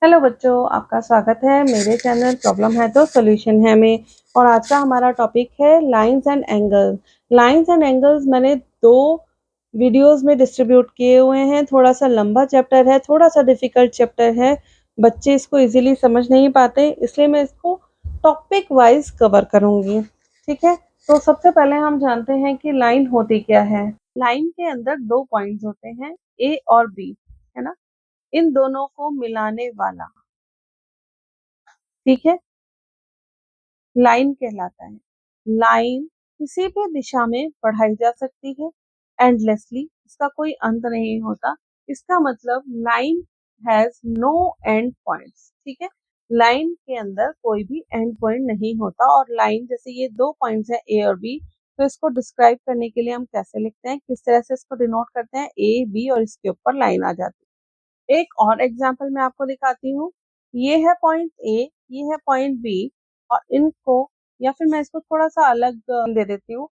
Hello बच्चों, आपका स्वागत है मेरे चैनल प्रॉब्लम है तो सॉल्यूशन है में। और आज का हमारा टॉपिक है lines and angles. Lines and angles मैंने दो वीडियोस में डिस्ट्रीब्यूट किए हुए हैं। थोड़ा सा लंबा चैप्टर है, थोड़ा सा डिफिकल्ट चैप्टर है, बच्चे इसको इजीली समझ नहीं पाते, इसलिए मैं इसको टॉपिक वाइज कवर करूंगी। ठीक है, तो सबसे पहले हम जानते हैं कि लाइन होती क्या है। लाइन के अंदर दो पॉइंट्स होते हैं, ए और बी, है ना। इन दोनों को मिलाने वाला, ठीक है, लाइन कहलाता है। लाइन किसी भी दिशा में बढ़ाई जा सकती है एंडलेसली, इसका कोई अंत नहीं होता। इसका मतलब line has no end points. ठीक है, लाइन के अंदर कोई भी एंड पॉइंट नहीं होता। और लाइन जैसे ये दो पॉइंट्स है ए और बी, तो इसको डिस्क्राइब करने के लिए हम कैसे लिखते हैं, किस तरह से इसको डिनोट करते हैं, ए बी और इसके ऊपर लाइन आ जाती है। एक और एग्जांपल मैं आपको दिखाती हूँ। ये है पॉइंट ए, ये है पॉइंट बी, और इनको, या फिर मैं इसको थोड़ा सा अलग दे देती हूँ,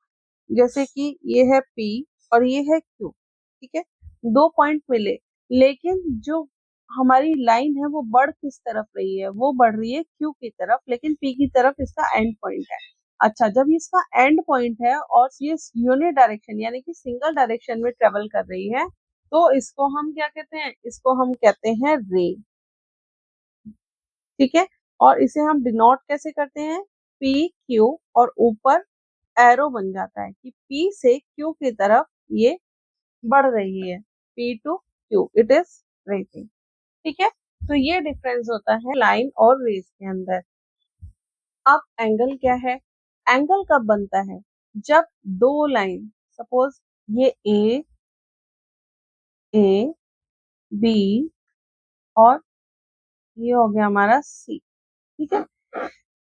जैसे कि ये है पी और ये है क्यू। ठीक है, दो पॉइंट मिले, लेकिन जो हमारी लाइन है वो बढ़ किस तरफ रही है, वो बढ़ रही है क्यू की तरफ, लेकिन पी की तरफ इसका एंड पॉइंट है। अच्छा, जब इसका एंड पॉइंट है और ये यूनिट डायरेक्शन यानी कि सिंगल डायरेक्शन में ट्रेवल कर रही है, तो इसको हम क्या कहते हैं, इसको हम कहते हैं रे। ठीक है, और इसे हम डिनोट कैसे करते हैं, पी क्यू, और ऊपर एरो बन जाता है कि पी से क्यू की तरफ ये बढ़ रही है, P to Q it is raising. ठीक है, तो ये डिफरेंस होता है लाइन और रेस के अंदर। अब एंगल क्या है, एंगल कब बनता है, जब दो लाइन, सपोज ये ए, ए बी और ये हो गया हमारा सी। ठीक है,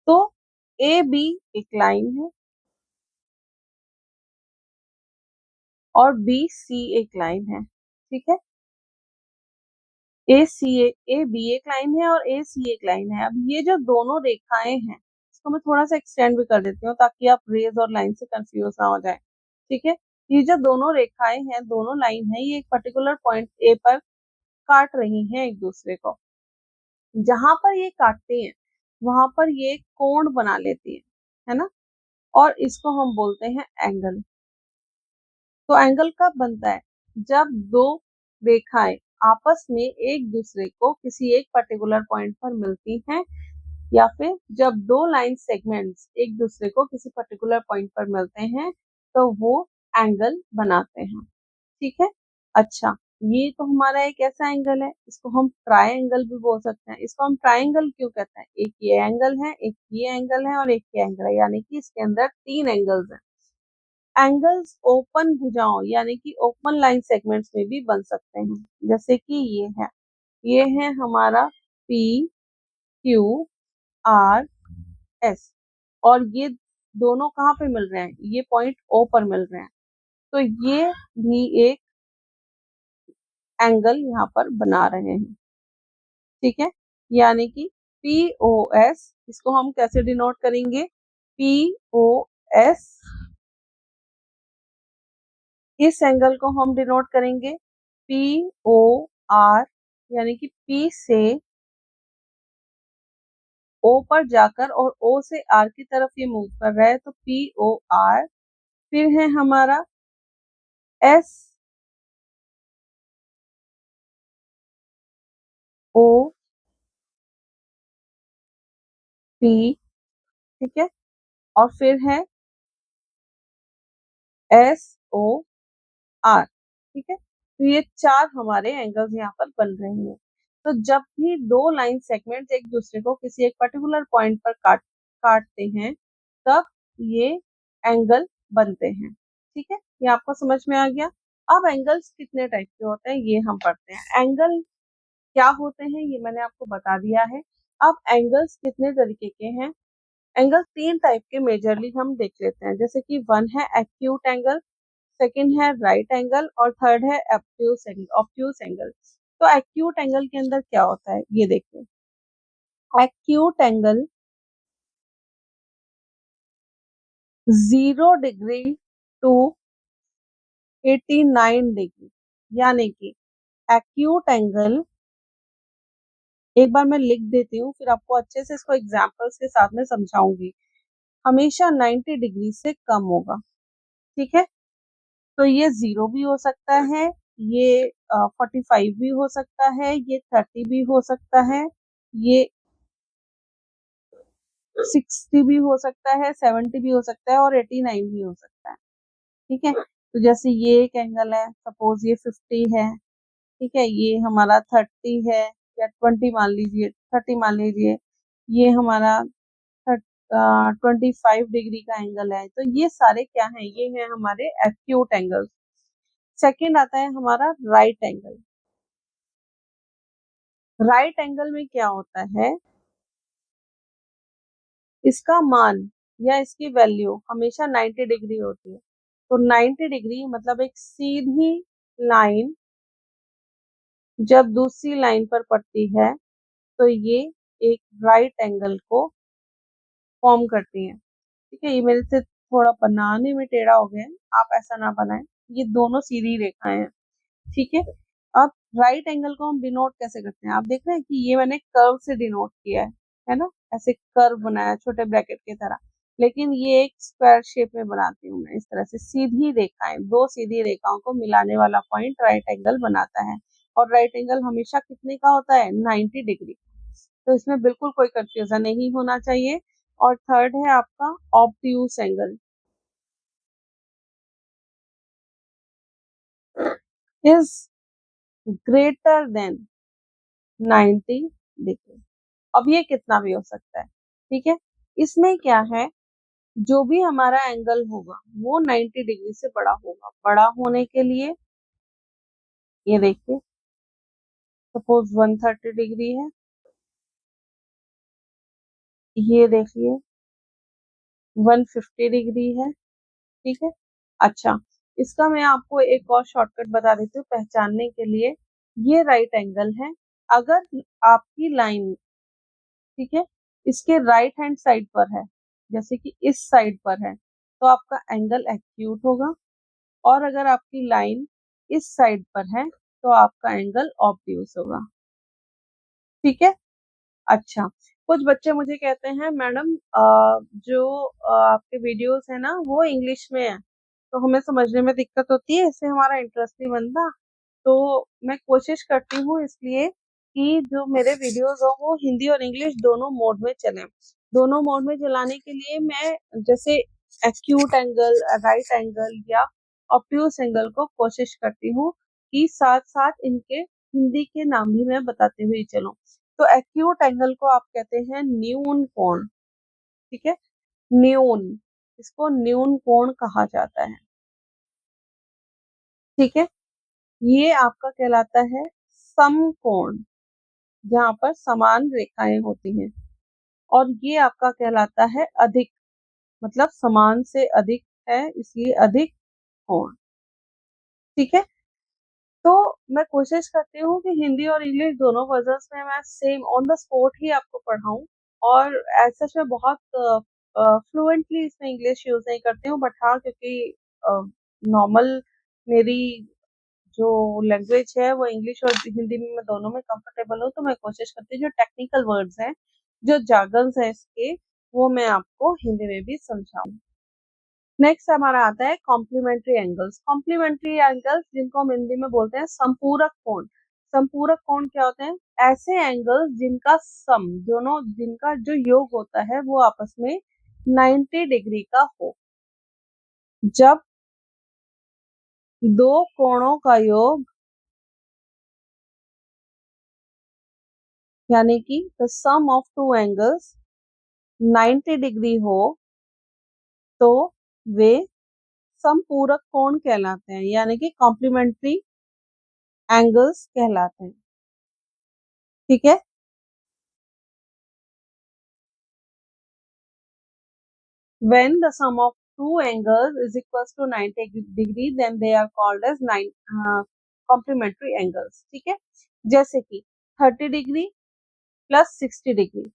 तो ए बी एक लाइन है और बी सी एक लाइन है। ठीक है, ए बी एक लाइन है और ए सी एक लाइन है। अब ये जो दोनों रेखाएं हैं, इसको मैं थोड़ा सा एक्सटेंड भी कर देती हूँ ताकि आप रेज और लाइन से कंफ्यूज ना हो जाए। ठीक है, ये जो दोनों रेखाएं हैं, दोनों लाइन है, ये एक पर्टिकुलर पॉइंट ए पर काट रही हैं एक दूसरे को। जहां पर ये काटती हैं वहां पर ये कोण बना लेती है ना, और इसको हम बोलते हैं एंगल। तो एंगल कब बनता है, जब दो रेखाएं आपस में एक दूसरे को किसी एक पर्टिकुलर पॉइंट पर मिलती हैं, या फिर जब दो लाइन सेगमेंट्स एक दूसरे को किसी पर्टिकुलर पॉइंट पर मिलते हैं, तो वो एंगल बनाते हैं। ठीक है, अच्छा, ये तो हमारा एक ऐसा एंगल है, इसको हम ट्रायंगल भी बोल सकते हैं। इसको हम ट्रायंगल क्यों कहते हैं, एक ये एंगल है, एक ये एंगल है और एक ये एंगल है, यानी कि इसके अंदर तीन एंगल्स हैं। एंगल्स ओपन भुजाओं यानी कि ओपन लाइन सेगमेंट्स में भी बन सकते हैं, जैसे कि ये है हमारा पी क्यू आर एस, और ये दोनों कहाँ पे मिल रहे हैं, ये पॉइंट ओ पर मिल रहे हैं, तो ये भी एक एंगल यहाँ पर बना रहे हैं। ठीक है, यानी कि पी ओ एस, इसको हम कैसे डिनोट करेंगे, पी ओ एस, इस एंगल को हम डिनोट करेंगे पी ओ आर, यानी कि पी से ओ पर जाकर और ओ से आर की तरफ ये मूव कर रहा है, तो पी ओ आर। फिर है हमारा एस ओ पी। ठीक है, और फिर है एस ओ आर। ठीक है, तो ये चार हमारे एंगल्स यहाँ पर बन रहे हैं। तो जब भी दो लाइन सेगमेंट्स एक दूसरे को किसी एक पर्टिकुलर पॉइंट पर काटते हैं, तब ये एंगल बनते हैं। ठीक है, ये आपको समझ में आ गया। अब एंगल्स कितने टाइप के होते हैं ये हम पढ़ते हैं। एंगल क्या होते हैं ये मैंने आपको बता दिया है। अब एंगल्स कितने तरीके के हैं, एंगल तीन टाइप के मेजरली हम देख लेते हैं, जैसे कि वन है एक्यूट एंगल, सेकंड है राइट एंगल और थर्ड है ऑब्ट्यूज एंगल। तो एक्यूट एंगल के अंदर क्या होता है ये देखिए, acute angle 0 degree to 89 degree, यानी कि एक्यूट एंगल एक बार मैं लिख देती हूँ, फिर आपको अच्छे से इसको एग्जाम्पल्स के साथ में समझाऊंगी। हमेशा 90 डिग्री से कम होगा, ठीक है। तो ये 0 भी हो सकता है, ये 45 भी हो सकता है, ये 30 भी हो सकता है, ये 60 भी हो सकता है, 70 भी हो सकता है और 89 भी हो सकता है, ठीक है। तो जैसे ये एक एंगल है, सपोज ये 50 है, ठीक है, ये हमारा 30 है या 20 मान लीजिए, 30 मान लीजिए, ये हमारा 25 डिग्री का एंगल है। तो ये सारे क्या हैं, ये है हमारे एक्यूट एंगल। सेकंड आता है हमारा राइट एंगल। राइट एंगल में क्या होता है, इसका मान या इसकी वैल्यू हमेशा 90 डिग्री होती है। तो 90 डिग्री मतलब एक सीधी लाइन जब दूसरी लाइन पर पड़ती है तो ये एक राइट एंगल को फॉर्म करती है, ठीक है। ये मेरे से थोड़ा बनाने में टेढ़ा हो गया है, आप ऐसा ना बनाएं, ये दोनों सीधी रेखाएं हैं, ठीक है। अब राइट एंगल को हम डिनोट कैसे करते हैं, आप देख रहे हैं कि ये मैंने कर्व से डिनोट किया है ना, ऐसे कर्व बनाया छोटे ब्रैकेट की तरह, लेकिन ये एक स्क्वायर शेप में बनाती हूँ मैं, इस तरह से सीधी रेखाएं, दो सीधी रेखाओं को मिलाने वाला पॉइंट राइट एंगल बनाता है। और राइट एंगल हमेशा कितने का होता है, 90 डिग्री। तो इसमें बिल्कुल कोई कंफ्यूजन नहीं होना चाहिए। और थर्ड है आपका obtuse angle, is greater than 90 degree. अब ये कितना भी हो सकता है, ठीक है। इसमें क्या है, जो भी हमारा एंगल होगा वो 90 डिग्री से बड़ा होगा। बड़ा होने के लिए ये देखिए, सपोज 130 डिग्री है, ये देखिए 150 डिग्री है, ठीक है। अच्छा, इसका मैं आपको एक और शॉर्टकट बता देती हूँ पहचानने के लिए। ये राइट एंगल है, अगर आपकी लाइन, ठीक है, इसके राइट हैंड साइड पर है, जैसे कि इस साइड पर है, तो आपका एंगल एक्यूट होगा। और अगर आपकी लाइन इस साइड पर है तो आपका एंगल ऑब्ट्यूस होगा, ठीक है। अच्छा, कुछ बच्चे मुझे कहते हैं मैडम जो आपके वीडियोस है ना वो इंग्लिश में है, तो हमें समझने में दिक्कत होती है, इससे हमारा इंटरेस्ट नहीं बनता। तो मैं कोशिश करती हूँ इसलिए कि जो मेरे वीडियोस हो वो हिंदी और इंग्लिश दोनों मोड में चले। दोनों मोड में चलाने के लिए मैं जैसे एक्यूट एंगल, राइट एंगल या ऑब्ट्यूस एंगल को कोशिश करती हूँ कि साथ साथ इनके हिंदी के नाम भी मैं बताते हुए चलूं। तो एक्यूट एंगल को आप कहते हैं न्यून कोण, ठीक है, न्यून, इसको न्यून कोण कहा जाता है, ठीक है। ये आपका कहलाता है समकोण, जहाँ पर समान रेखाएं होती हैं। और ये आपका कहलाता है अधिक, मतलब समान से अधिक है इसलिए अधिक कोण, ठीक है। तो मैं कोशिश करती हूँ कि हिंदी और इंग्लिश दोनों वर्जन्स में मैं सेम ऑन द स्पॉट ही आपको पढ़ाऊँ। और ऐसा मैं बहुत फ्लुएंटली इसमें इंग्लिश यूज नहीं करती हूँ, बट हाँ, क्योंकि नॉर्मल मेरी जो लैंग्वेज है वो इंग्लिश और हिंदी में मैं दोनों में कंफर्टेबल हूँ, तो मैं कोशिश करती हूँ जो टेक्निकल वर्ड्स हैं, जो जार्गन्स हैं इसके, वो मैं आपको हिंदी में भी समझाऊँ। नेक्स्ट हमारा आता है कॉम्प्लीमेंट्री एंगल्स। कॉम्प्लीमेंट्री एंगल्स जिनको हम हिंदी में बोलते हैं संपूरक कोण। संपूरक कोण क्या होते हैं, ऐसे एंगल्स जिनका सम, दोनों जिनका जो योग होता है वो आपस में 90 डिग्री का हो। जब दो कोणों का योग, यानी कि the sum of two angles 90 degree हो, तो वे समपूरक कोण कहलाते हैं, यानी कि कॉम्प्लीमेंट्री एंगल्स कहलाते हैं, ठीक है। When the sum of two angles is equals to 90 degree, then they are called as complementary angles, ठीक है। जैसे कि 30 डिग्री प्लस 60 डिग्री,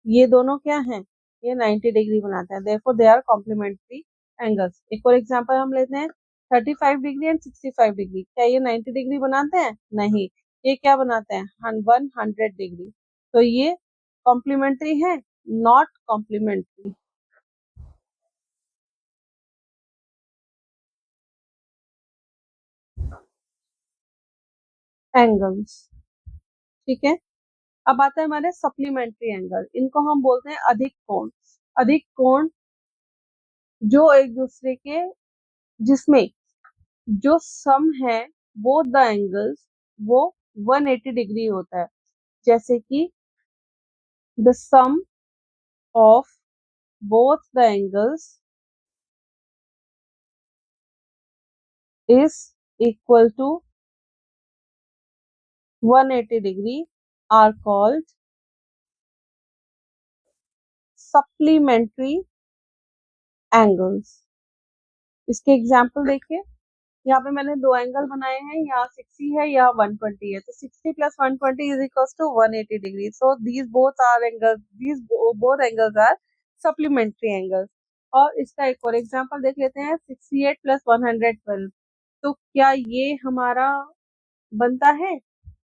ये दोनों क्या हैं, ये 90 डिग्री बनाते हैं, therefore they are complementary angles। एक और एग्जांपल हम लेते हैं, 35 डिग्री एंड 65 डिग्री, क्या ये 90 डिग्री बनाते हैं, नहीं, ये क्या बनाते हैं 100 डिग्री। तो ये कॉम्प्लीमेंट्री है, नॉट कॉम्प्लीमेंट्री। एंगल्स, ठीक है। अब आता है हमारे सप्लीमेंट्री एंगल, इनको हम बोलते हैं अधिक कोण। अधिक कोण जो एक दूसरे के, जिसमें जो सम है बोथ द एंगल्स वो 180 डिग्री होता है। जैसे कि the sum of both the angles is equal to 180 degree are called supplementary angles। इसके एग्जाम्पल देखिए, यहाँ पे मैंने दो एंगल बनाए हैं, यहाँ 60 है, यहाँ 120 है, तो 60 plus 120 is equals to 180 degree। So these both are angles, these both angles are supplementary angles। और इसका एक और एग्जाम्पल देख लेते हैं, 68 plus 112। तो क्या ये हमारा बनता है?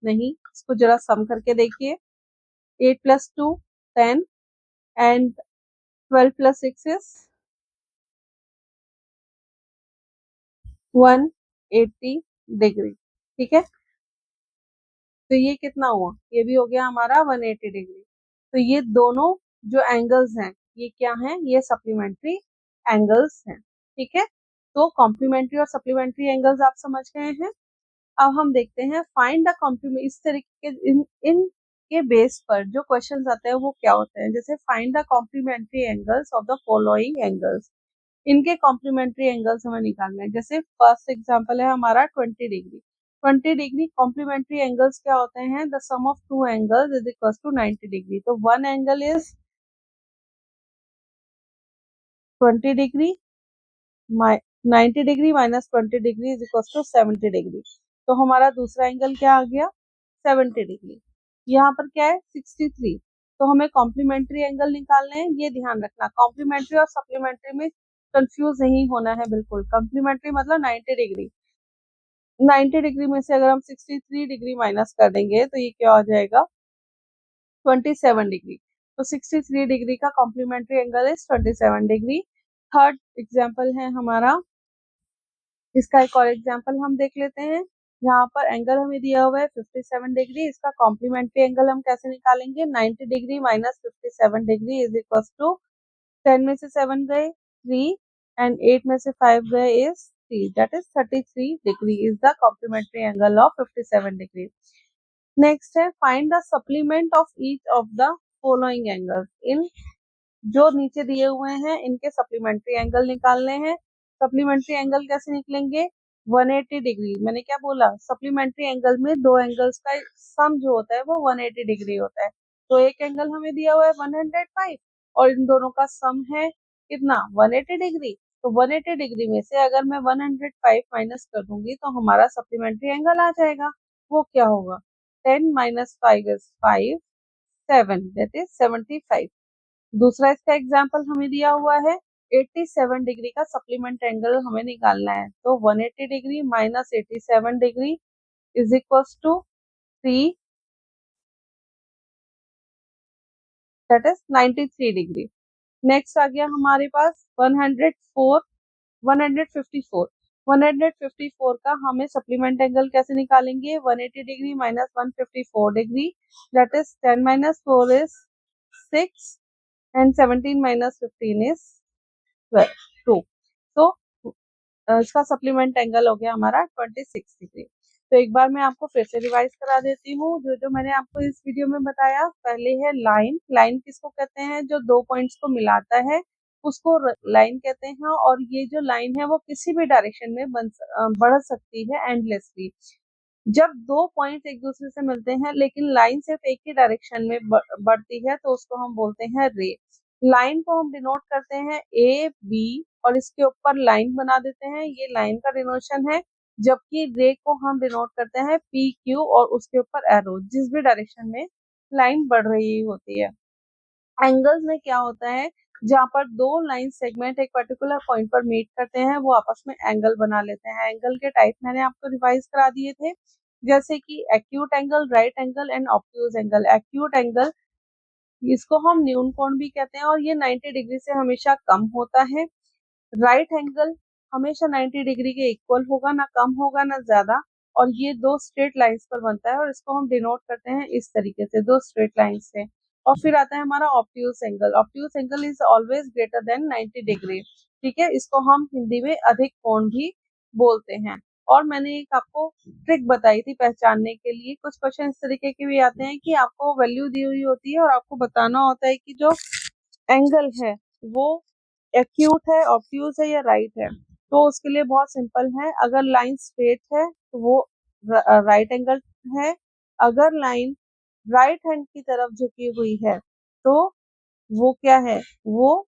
नहीं, इसको जरा सम करके देखिए। 8 plus 2 10 and 12 plus 6 is 180 degree, ठीक है। तो ये कितना हुआ, ये भी हो गया हमारा 180 डिग्री। तो ये दोनों जो एंगल्स हैं ये क्या हैं, ये सप्लीमेंट्री एंगल्स हैं, ठीक है। तो कॉम्प्लीमेंट्री और सप्लीमेंट्री एंगल्स आप समझ गए हैं। अब हम देखते हैं फाइंड द कॉम्प्लीमेंट, इस तरीके के इन के बेस पर जो क्वेश्चंस आते हैं वो क्या होते हैं, जैसे find the complementary angles of the following angles. इनके कॉम्प्लीमेंट्री एंगल्स हमें निकालने हैं। जैसे फर्स्ट एग्जांपल है हमारा 20 डिग्री। 20 डिग्री कॉम्प्लीमेंट्री एंगल्स क्या होते हैं, the sum of two angles is equal to 90 degree. तो one angle is 20 degree, 90 degree minus 20 degree is equal to 70 degree. तो हमारा दूसरा एंगल क्या आ गया 70 डिग्री। यहाँ पर क्या है 63। तो हमें कॉम्प्लीमेंट्री एंगल निकालने हैं, ये ध्यान रखना। कॉम्प्लीमेंट्री और सप्लीमेंट्री में कंफ्यूज नहीं होना है बिल्कुल। कॉम्प्लीमेंट्री मतलब 90 डिग्री, 90 डिग्री में से अगर हम 63 डिग्री माइनस कर देंगे तो ये क्या हो जाएगा 27 डिग्री। तो 63 डिग्री का complementary angle is 27 degree. Third example है हमारा, इसका एक और एग्जाम्पल हम देख लेते हैं। यहाँ पर एंगल हमें दिया हुआ है 57 डिग्री, इसका कॉम्प्लीमेंट्री एंगल हम कैसे निकालेंगे, 90 degree minus 57 degree is equal to 10 में से 7 गए 3 एंड 8 में से 5 गए is 3, that is 33 degree is the complementary angle of 57 degree. Next है find the supplement of each of the following angles. इन जो नीचे दिए हुए हैं इनके सप्लीमेंट्री एंगल निकालने हैं। सप्लीमेंट्री एंगल कैसे निकलेंगे 180 डिग्री। मैंने क्या बोला, सप्लीमेंट्री एंगल में दो एंगल्स का सम जो होता है वो 180 डिग्री होता है। तो एक एंगल हमें दिया हुआ है 105 और इन दोनों का सम है कितना 180 डिग्री। तो 180 डिग्री में से अगर मैं 105 माइनस कर दूंगी तो हमारा सप्लीमेंट्री एंगल आ जाएगा। वो क्या होगा 10 माइनस 5 इज 5, 7 दैट इज 75। दूसरा इसका एग्जाम्पल हमें दिया हुआ है 87 डिग्री का सप्लीमेंट एंगल हमें निकालना है। तो 180 degree minus 87 degree is equal to 3, that is 93 degree. Next आ गया हमारे पास 104, 154। 154 का हमें सप्लीमेंट एंगल कैसे निकालेंगे 180 degree minus 154 degree, that is 10 minus 4 is 6 and 17 minus 15 is 2। तो इसका सप्लीमेंट एंगल हो गया हमारा 26 डिग्री। तो एक बार मैं आपको फिर से रिवाइज करा देती हूँ जो जो मैंने आपको इस वीडियो में बताया। पहले है लाइन, लाइन किसको कहते हैं, जो दो पॉइंट्स को मिलाता है उसको लाइन कहते हैं। और ये जो लाइन है वो किसी भी डायरेक्शन में बढ़ सकती है एंडलेसली। जब दो पॉइंट एक दूसरे से मिलते हैं लेकिन लाइन सिर्फ एक ही डायरेक्शन में बढ़ती है तो उसको हम बोलते हैं रे। लाइन को हम डिनोट करते हैं ए बी और इसके ऊपर लाइन बना देते हैं, ये लाइन का डिनोशन है। जबकि रे को हम डिनोट करते हैं पी क्यू और उसके ऊपर एरो, जिस भी डायरेक्शन में लाइन बढ़ रही होती है। एंगल्स में क्या होता है, जहाँ पर दो लाइन सेगमेंट एक पर्टिकुलर पॉइंट पर मीट करते हैं वो आपस में एंगल बना लेते हैं। एंगल के टाइप मैंने आपको रिवाइज करा दिए थे। जैसे कि acute angle, right angle and obtuse angle. Acute angle, इसको हम न्यून कोण भी कहते हैं और ये 90 डिग्री से हमेशा कम होता है। राइट एंगल हमेशा 90 डिग्री के इक्वल होगा, ना कम होगा ना ज्यादा, और ये दो स्ट्रेट लाइंस पर बनता है और इसको हम डिनोट करते हैं इस तरीके से, दो स्ट्रेट लाइन से। और फिर आता है हमारा obtuse angle. Obtuse angle is always greater than 90 degree. ठीक है, इसको हम हिंदी में अधिक कोण भी बोलते हैं। और मैंने एक आपको ट्रिक बताई थी पहचानने के लिए। कुछ क्वेश्चन इस तरीके के भी आते हैं कि आपको वैल्यू दी हुई होती है और आपको बताना होता है कि जो एंगल है वो एक्यूट है, ऑब्ट्यूज है या राइट है। तो उसके लिए बहुत सिंपल है, अगर लाइन स्ट्रेट है तो वो राइट एंगल है, अगर लाइन राइट हैंड की तरफ झुकी हुई है तो वो क्या है, वो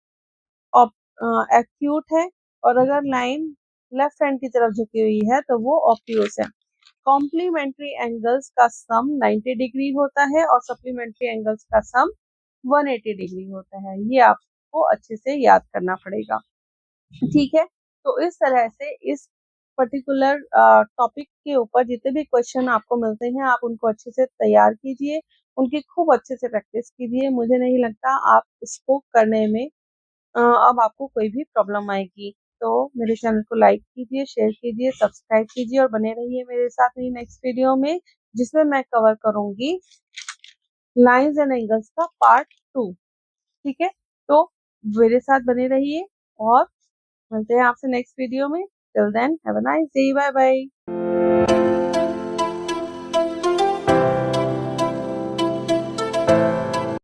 एक्यूट है, और अगर लाइन लेफ्ट हैंड की तरफ झुकी हुई है तो वो ऑब्ट्यूज है। कॉम्प्लीमेंट्री एंगल्स का सम 90 डिग्री होता है और सप्लीमेंट्री एंगल्स का सम 180 डिग्री होता है। ये आपको अच्छे से याद करना पड़ेगा। ठीक है, तो इस तरह से इस पर्टिकुलर टॉपिक के ऊपर जितने भी क्वेश्चन आपको मिलते हैं आप उनको अच्छे से तैयार कीजिए, उनकी खूब अच्छे से प्रैक्टिस कीजिए। मुझे नहीं लगता आप इसको करने में अब आपको कोई भी प्रॉब्लम आएगी। तो मेरे चैनल को लाइक कीजिए, शेयर कीजिए, सब्सक्राइब कीजिए और बने रहिए मेरे साथ मेरी नेक्स्ट वीडियो में, जिसमें मैं कवर करूंगी लाइंस एंड एंगल्स का पार्ट 2। ठीक है, तो मेरे साथ बने रहिए और मिलते हैं आपसे नेक्स्ट वीडियो में। Till then have a nice day, bye bye.